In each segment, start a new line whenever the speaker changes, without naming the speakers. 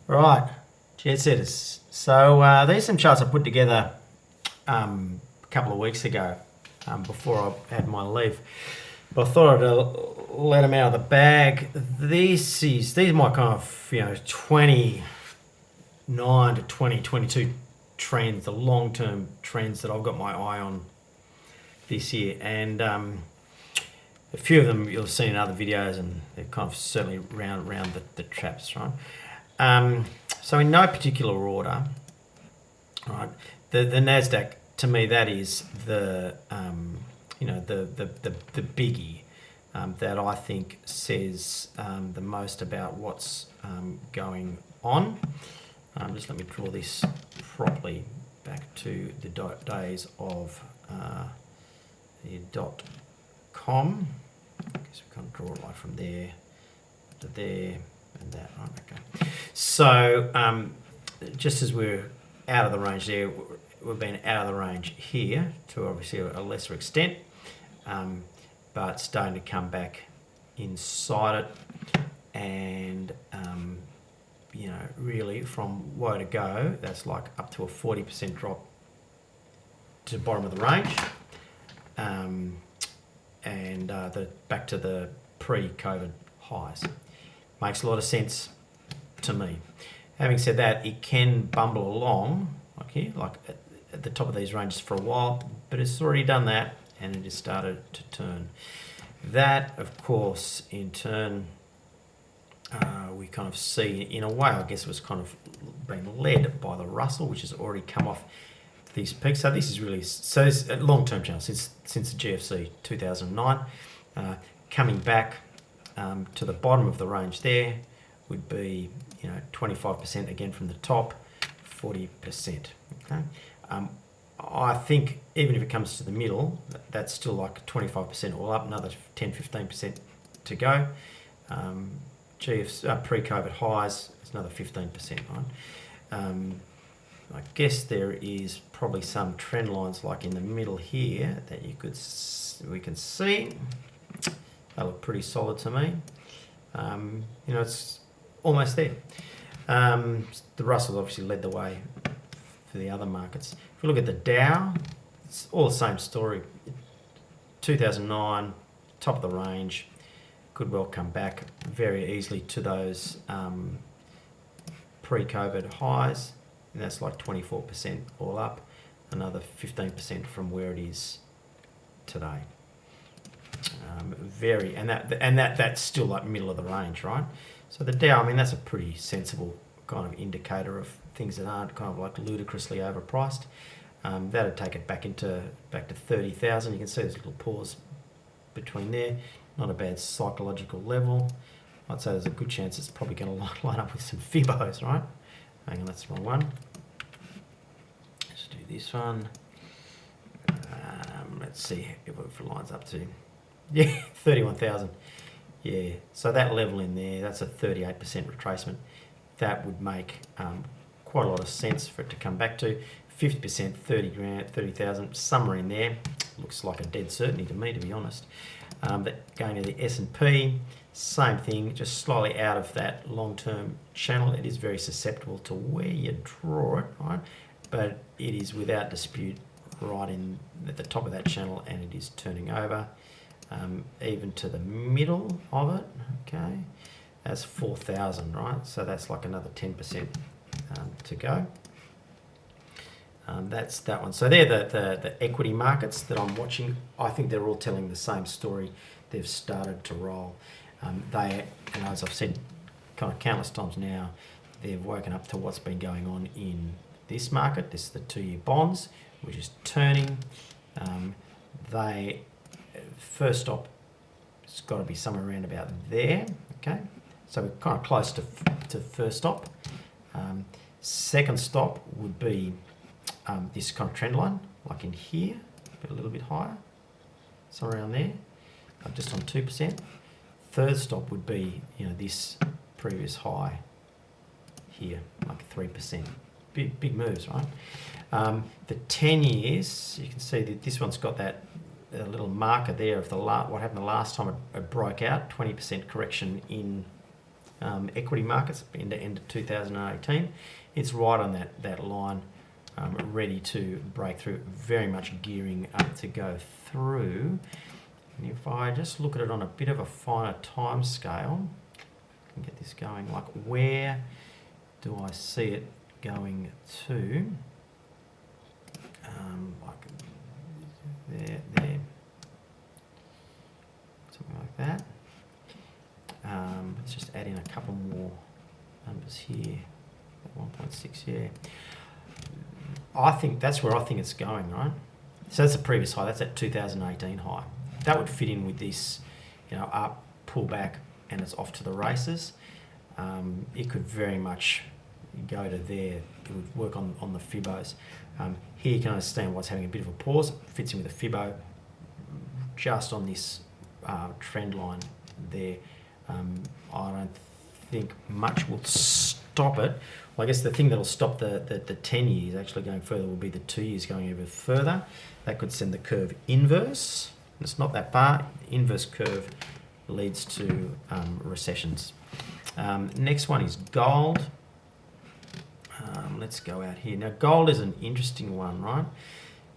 Right, jet setters. So these are some charts I put together a couple of weeks ago before I had my leave. But I thought I'd let them out of the bag. These are my kind of 29 to 2022 trends, the long-term trends that I've got my eye on this year, and a few of them you'll have seen in other videos, and they're kind of certainly round the traps, right? So in no particular order, right? The Nasdaq, to me, that is the the biggie that I think says the most about what's going on. Just let me draw this properly back to the days of the .com. I guess we can't draw it right from there to there and that. Right, okay. So just as we're out of the range there, we've been out of the range here to obviously a lesser extent, but starting to come back inside it, and really from woe to go, that's like up to a 40% drop to the bottom of the range, and back to the pre-COVID highs. Makes a lot of sense to me. Having said that, it can bumble along like here, like at the top of these ranges for a while, but it's already done that and it has started to turn. That, of course, in turn, we kind of see, in a way, I guess it was kind of being led by the Russell, which has already come off these peaks. So this is really, so it's a long-term channel since the GFC 2009, coming back to the bottom of the range there would be 25% again from the top, 40%. Okay, I think even if it comes to the middle, that's still like 25% all up, another 10-15% to go. Pre-COVID highs is another 15%, right? I guess there is probably some trend lines like in the middle here that we can see. They look pretty solid to me. It's almost there. The Russell obviously led the way for the other markets. If we look at the Dow, it's all the same story. 2009, top of the range, could well come back very easily to those pre-COVID highs, and that's like 24% all up, another 15% from where it is today. That's still like middle of the range, right? So the Dow, I mean, that's a pretty sensible kind of indicator of things that aren't kind of like ludicrously overpriced. That'd take it back to 30,000. You can see there's a little pause between there. Not a bad psychological level. I'd say there's a good chance it's probably going to line up with some Fibos, right? Hang on, that's the wrong one. Let's do this one. Let's see if it lines up to, 31,000. Yeah, so that level in there, that's a 38% retracement. That would make quite a lot of sense for it to come back to. 50%, 30,000, somewhere in there. Looks like a dead certainty to me, to be honest. But going to the S&P, same thing, just slightly out of that long-term channel. It is very susceptible to where you draw it, right? But it is without dispute right in at the top of that channel, and it is turning over, even to the middle of it. Okay, that's 4,000, right? So that's like another 10% to go. That's that one. So they're the equity markets that I'm watching. I think they're all telling the same story. They've started to roll. As I've said kind of countless times now, they've woken up to what's been going on in this market. This is the 2-year bonds, which is turning. First stop, it's got to be somewhere around about there. Okay, so we're kind of close to first stop. Second stop would be this kind of trend line, like in here, but a little bit higher, somewhere around there, just on 2%. Third stop would be, this previous high here, like 3%. Big moves, right? The 10 years, you can see that this one's got that little marker there of what happened the last time it broke out, 20% correction in equity markets into end of 2018. It's right on that line, ready to break through, very much gearing up to go through. And if I just look at it on a bit of a finer time scale, I can get this going. Like, where do I see it going to? Like there, something like that. Let's just add in a couple more numbers here. 1.6, yeah. I think that's where I think it's going, right? So that's the previous high. That's that 2018 high. That would fit in with this, up, pull back, and it's off to the races. It could very much go to there. It would work on the Fibos. Here you can understand what's having a bit of a pause. It fits in with the Fibo just on this trend line there. I don't think much will stop it. Well, I guess the thing that'll stop the 10 years actually going further will be the 2 years going even further. That could send the curve inverse. It's not that far. Inverse curve leads to recessions. Next one is gold. Let's go out here. Now, gold is an interesting one, right?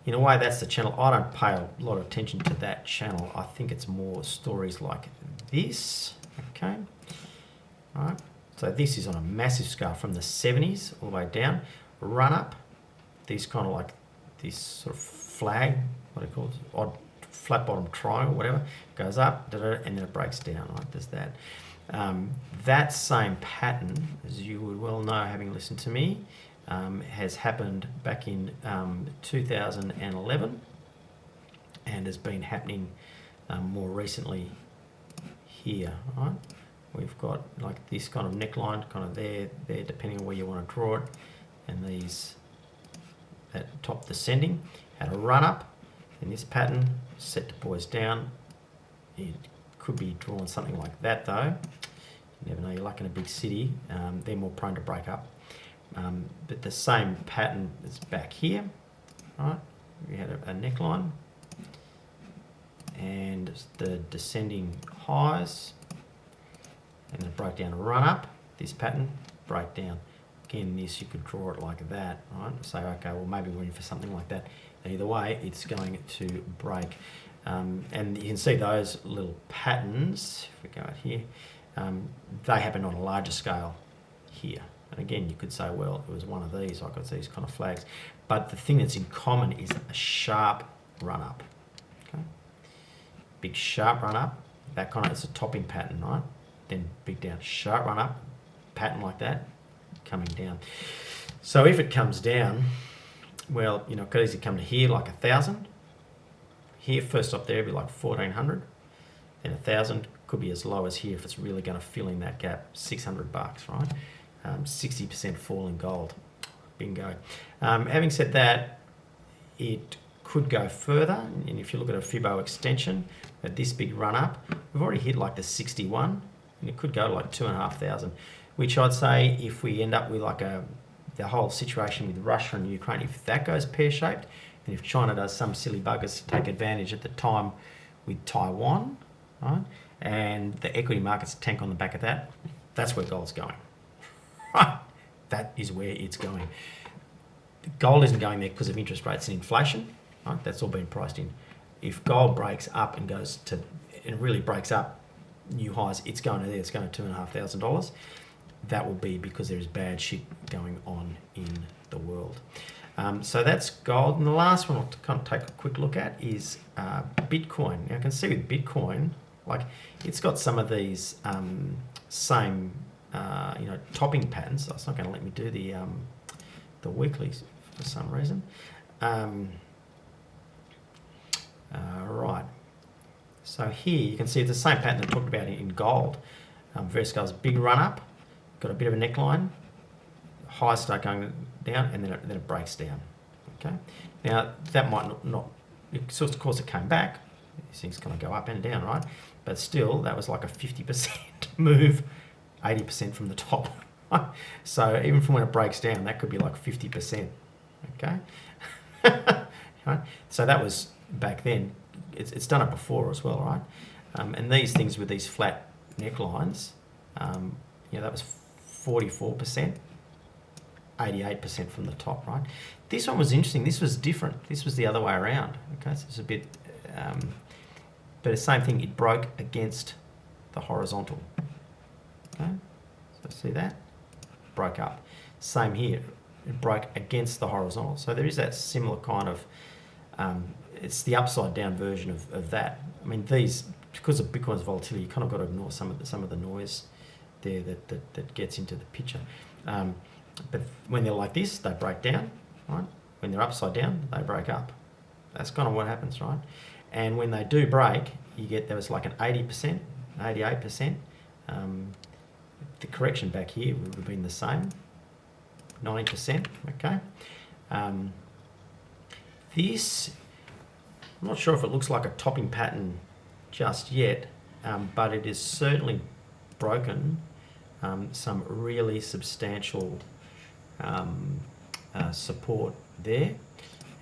In a way, that's the channel. I don't pay a lot of attention to that channel. I think it's more stories like this. Okay. All right. So this is on a massive scale from the 70s all the way down. Run up. These kind of like this sort of flag, what do you call it? Odd flat bottom triangle, whatever. Goes up, and then it breaks down. Right? There's that. That same pattern, as you would well know having listened to me, has happened back in 2011 and has been happening more recently here, right? We've got like this kind of neckline kind of there, depending on where you want to draw it, and these at top descending, had a run up in this pattern, set to poise down. It could be drawn something like that though. You never know, you're like in a big city, they're more prone to break up. But the same pattern is back here, right? We had a neckline and the descending highs, and then break down a run up, this pattern, break down. Again, this, you could draw it like that, right? Say, okay, well, maybe we're in for something like that. Either way, it's going to break. And you can see those little patterns, if we go out here, they happen on a larger scale here. And again, you could say, well, it was one of these, I got these kind of flags. But the thing that's in common is a sharp run up. Okay? Big sharp run up, that kind of, it's a topping pattern, right? Then big down, sharp run up, pattern like that, coming down. So if it comes down, well, it could easily come to here like 1,000. Here, first up there, it'd be like 1,400. Then 1,000 could be as low as here if it's really going to fill in that gap, $600, right? 60% fall in gold. Bingo. Having said that, it could go further. And if you look at a Fibo extension, at this big run up, we've already hit like the 61, and it could go to like 2,500, which I'd say if we end up with like the whole situation with Russia and Ukraine, if that goes pear-shaped, and if China does some silly buggers to take advantage at the time with Taiwan, right, and the equity markets tank on the back of that, that's where gold's going. Right? That is where it's going. Gold isn't going there because of interest rates and inflation. Right? That's all been priced in. If gold breaks up and goes to, and really breaks up new highs, it's going to there. It's going to $2,500. That will be because there is bad shit going on in the world. So that's gold. And the last one I'll kind of take a quick look at is Bitcoin. Now, I can see with Bitcoin, like it's got some of these same, topping patterns. So it's not going to let me do the weeklies for some reason. Right. So here you can see it's the same pattern I talked about in gold. Various scales, big run up, got a bit of a neckline, highs start going down, and then it breaks down. Okay. Now that might not of course it came back. These things kind of go up and down, right? But still, that was like a 50% move, 80% from the top. So even from when it breaks down, that could be like 50%. Okay. Right? So that was back then. It's done it before as well, right? And these things with these flat necklines, that was 44%, 88% from the top, right? This one was interesting. This was different. This was the other way around. Okay, so it's a bit, but the same thing. It broke against the horizontal. Okay, so see that? Broke up. Same here. It broke against the horizontal. So there is that similar kind of, it's the upside down version of that. I mean, these, because of Bitcoin's volatility, you kind of got to ignore some of the noise there that gets into the picture. But when they're like this, they break down, right? When they're upside down, they break up. That's kind of what happens, right? And when they do break, you get, there was like an 80%, 88%. The correction back here would have been the same, 90%, okay? This, I'm not sure if it looks like a topping pattern just yet, but it is certainly broken some really substantial support there.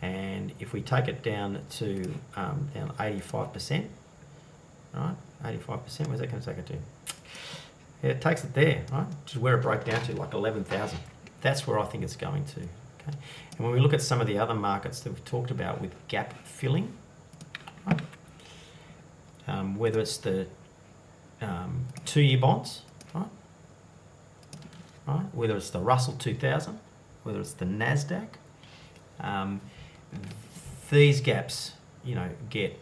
And if we take it down to down 85%, right? 85%, where's that going to take it to? Yeah, it takes it there, right? Which is where it broke down to, like 11,000. That's where I think it's going to. Okay. And when we look at some of the other markets that we've talked about with gap filling, right? Whether it's the 2-year bonds, right? Whether it's the Russell 2000, whether it's the Nasdaq, these gaps, get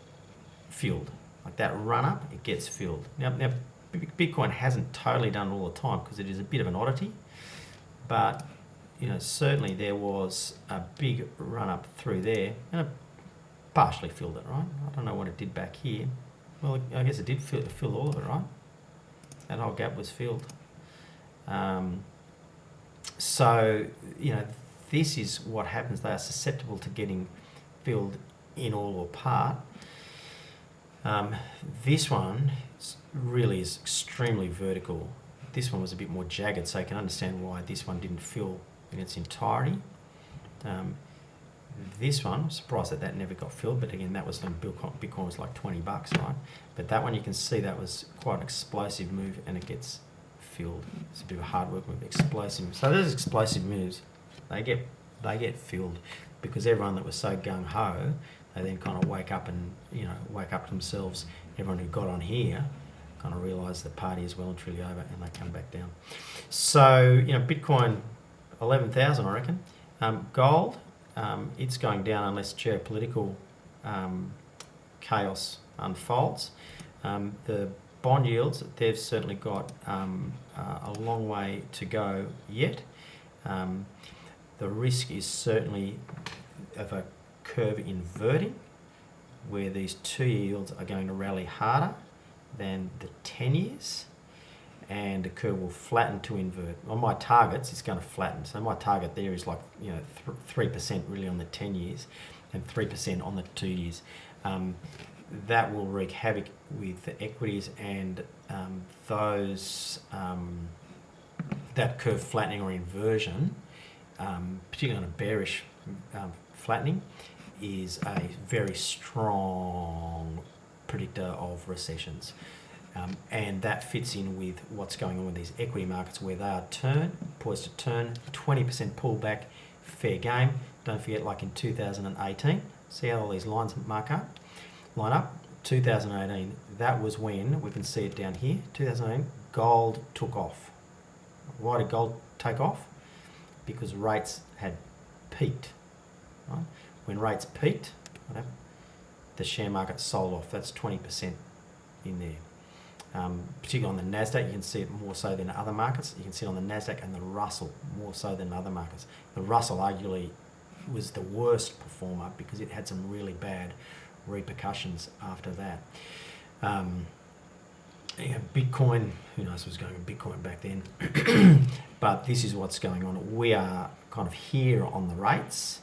filled. Like that run up, it gets filled. Now Bitcoin hasn't totally done it all the time because it is a bit of an oddity, but certainly there was a big run up through there, and it partially filled it, right? I don't know what it did back here. Well, I guess it did fill all of it, right? That whole gap was filled. So, this is what happens. They are susceptible to getting filled in all or part. This one really is extremely vertical. This one was a bit more jagged, so you can understand why this one didn't fill in its entirety. This one, I'm surprised that never got filled, but again, that was when Bitcoin was like $20, right? But that one, you can see that was quite an explosive move, and it gets filled. It's a bit of a hard work move, explosive. So those explosive moves, they get filled because everyone that was so gung ho, they then kind of wake up themselves. Everyone who got on here kind of realise the party is well and truly over, and they come back down. So Bitcoin 11,000, I reckon. Gold, it's going down unless geopolitical chaos unfolds. The bond yields, they've certainly got a long way to go yet. The risk is certainly of a curve inverting, where these 2-year yields are going to rally harder than the 10 years, and the curve will flatten to invert. On my targets, it's going to flatten. So my target there is like 3% really on the 10 years and 3% on the 2 years. That will wreak havoc with the equities, and that curve flattening or inversion, particularly on a bearish flattening, is a very strong predictor of recessions. And that fits in with what's going on with these equity markets, where they are poised to turn, 20% pullback, fair game. Don't forget, like in 2018, see how all these lines line up? 2018, that was when, we can see it down here, 2018, gold took off. Why did gold take off? Because rates had peaked. Right? When rates peaked, the share market sold off. That's 20% in there. Particularly on the Nasdaq, you can see it more so than other markets. You can see it on the Nasdaq and the Russell more so than other markets. The Russell arguably was the worst performer because it had some really bad repercussions after that. Bitcoin, who knows what was going on Bitcoin back then, but this is what's going on. We are kind of here on the rates,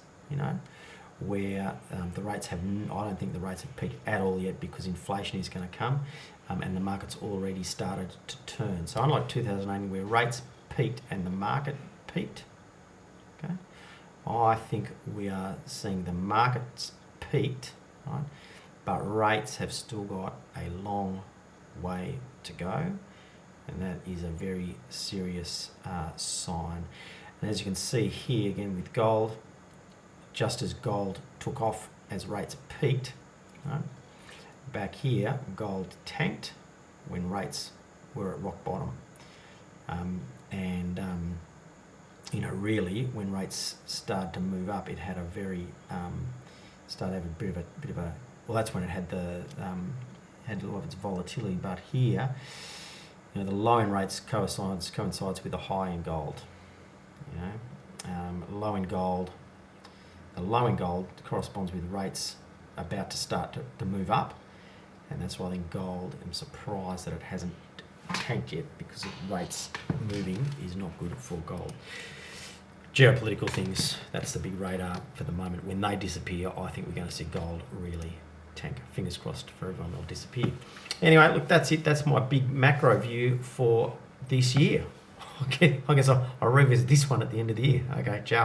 where the rates I don't think the rates have peaked at all yet, because inflation is going to come, and the market's already started to turn. So unlike 2018, where rates peaked and the market peaked, okay, I think we are seeing the markets peaked, right, but rates have still got a long way to go. and that is a very serious sign. And as you can see here again with gold, just as gold took off as rates peaked, right, back here gold tanked when rates were at rock bottom, you know, really when rates started to move up, it had a very started to have a bit of a well, that's when it had the had a lot of its volatility. But here, you know, the low in rates coincides with the high in gold. You know, the low in gold corresponds with rates about to start to move up, and that's why I think gold, I'm surprised that it hasn't tanked yet, because rates moving is not good for gold. Geopolitical things, that's the big radar for the moment. When they disappear, I think we're going to see gold really tank. Fingers crossed for everyone, they'll disappear. Anyway, look, that's it. That's my big macro view for this year. Okay, I guess I'll revisit this one at the end of the year. Okay, ciao.